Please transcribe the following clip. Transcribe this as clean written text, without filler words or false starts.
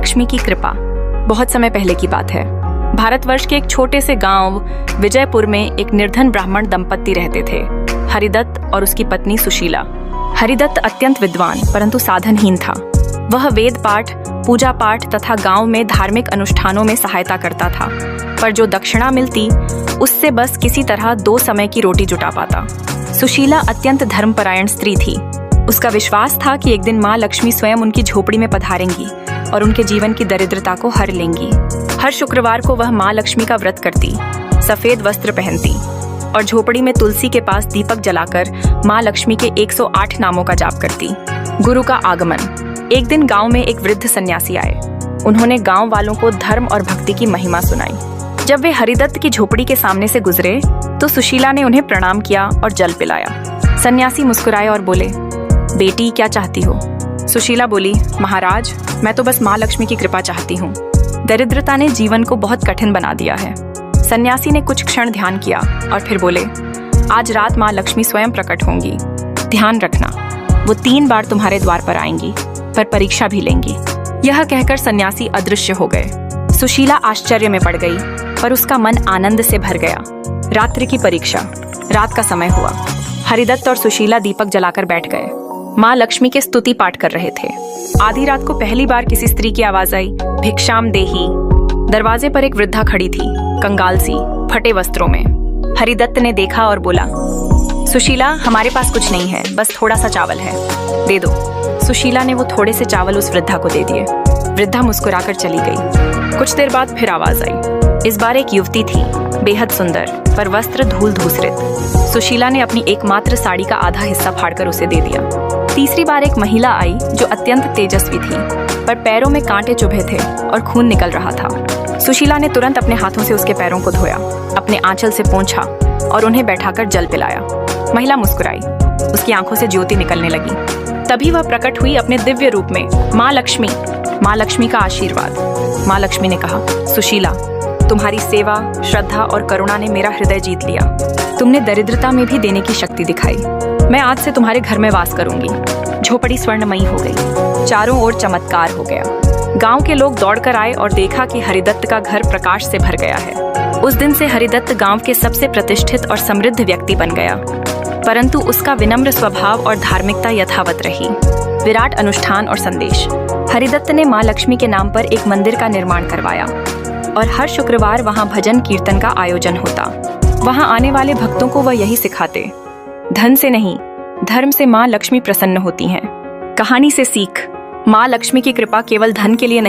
लक्ष्मी की कृपा। बहुत समय पहले की बात है। भारतवर्ष के एक छोटे से गांव विजयपुर में एक निर्धन ब्राह्मण दंपत्ति रहते थे, हरिदत्त और उसकी पत्नी सुशीला। हरिदत्त अत्यंत विद्वान परंतु साधनहीन था। वह वेद पाठ, पूजा पाठ तथा गांव में धार्मिक अनुष्ठानों में सहायता करता था, पर जो दक्षिणा मिलती उससे बस किसी तरह 2 समय की रोटी जुटा पाता। सुशीला अत्यंत धर्मपरायण स्त्री थी। उसका विश्वास था कि एक दिन माँ लक्ष्मी स्वयं उनकी झोपड़ी में पधारेंगी और उनके जीवन की दरिद्रता को हर लेंगी। हर शुक्रवार को वह माँ लक्ष्मी का व्रत करती, सफेद वस्त्र पहनती और झोपड़ी में तुलसी के पास दीपक जलाकर माँ लक्ष्मी के 108 नामों का जाप करती। गुरु का आगमन। एक दिन गांव में एक वृद्ध सन्यासी आए। उन्होंने गांव वालों को धर्म और भक्ति की महिमा सुनाई। जब वे हरिदत्त की झोपड़ी के सामने से गुजरे तो सुशीला ने उन्हें प्रणाम किया और जल पिलाया। सन्यासी मुस्कुराए और बोले, बेटी क्या चाहती हो? सुशीला बोली, महाराज, मैं तो बस माँ लक्ष्मी की कृपा चाहती हूँ। दरिद्रता ने जीवन को बहुत कठिन बना दिया है। सन्यासी ने कुछ क्षण ध्यान किया और फिर बोले, आज रात माँ लक्ष्मी स्वयं प्रकट होंगी। ध्यान रखना, वो 3 बार तुम्हारे द्वार पर आएंगी, पर परीक्षा भी लेंगी। यह कहकर सन्यासी अदृश्य हो गए। सुशीला आश्चर्य में पड़ गई, पर उसका मन आनंद से भर गया। रात्रि की परीक्षा। रात का समय हुआ। हरिदत्त और सुशीला दीपक जलाकर बैठ गए। माँ लक्ष्मी के स्तुति पाठ कर रहे थे। आधी रात को पहली बार किसी स्त्री की आवाज आई, भिक्षाम देही। दरवाजे पर एक वृद्धा खड़ी थी, कंगाल सी, फटे वस्त्रों में। हरिदत्त ने देखा और बोला, सुशीला, हमारे पास कुछ नहीं है, बस थोड़ा सा चावल है, दे दो। सुशीला ने वो थोड़े से चावल उस वृद्धा को दे दिए। वृद्धा मुस्कुराकर चली गई। कुछ देर बाद फिर आवाज आई। इस बार एक युवती थी, बेहद सुंदर, पर वस्त्र धूल धूसरित। सुशीला ने अपनी एकमात्र साड़ी का आधा हिस्सा फाड़कर उसे दे दिया। तीसरी बार एक महिला आई जो अत्यंत तेजस्वी थी, पर पैरों में कांटे चुभे थे और खून निकल रहा था। सुशीला ने तुरंत अपने हाथों से उसके पैरों को धोया, अपने आंचल से पोंछा और उन्हें बैठाकर जल पिलाया। महिला मुस्कुराई, उसकी आंखों से ज्योति निकलने लगी। तभी वह प्रकट हुई अपने दिव्य रूप में, माँ लक्ष्मी। माँ लक्ष्मी का आशीर्वाद। माँ लक्ष्मी ने कहा, सुशीला, तुम्हारी सेवा, श्रद्धा और करुणा ने मेरा हृदय जीत लिया। तुमने दरिद्रता में भी देने की शक्ति दिखाई। मैं आज से तुम्हारे घर में वास करूंगी। झोपड़ी स्वर्णमयी हो गई। चारों ओर चमत्कार हो गया। गांव के लोग दौड़कर आए और देखा कि हरिदत्त का घर प्रकाश से भर गया है। उस दिन से हरिदत्त गांव के सबसे प्रतिष्ठित और समृद्ध व्यक्ति बन गया, परंतु उसका विनम्र स्वभाव और धार्मिकता यथावत रही। विराट अनुष्ठान और संदेश। हरिदत्त ने माँ लक्ष्मी के नाम पर एक मंदिर का निर्माण करवाया और हर शुक्रवार वहां भजन कीर्तन का आयोजन होता। वहां आने वाले भक्तों को वह यही सिखाते, धन से नहीं, धर्म से माँ लक्ष्मी प्रसन्न होती हैं। कहानी से सीख। माँ लक्ष्मी की कृपा केवल धन के लिए नहीं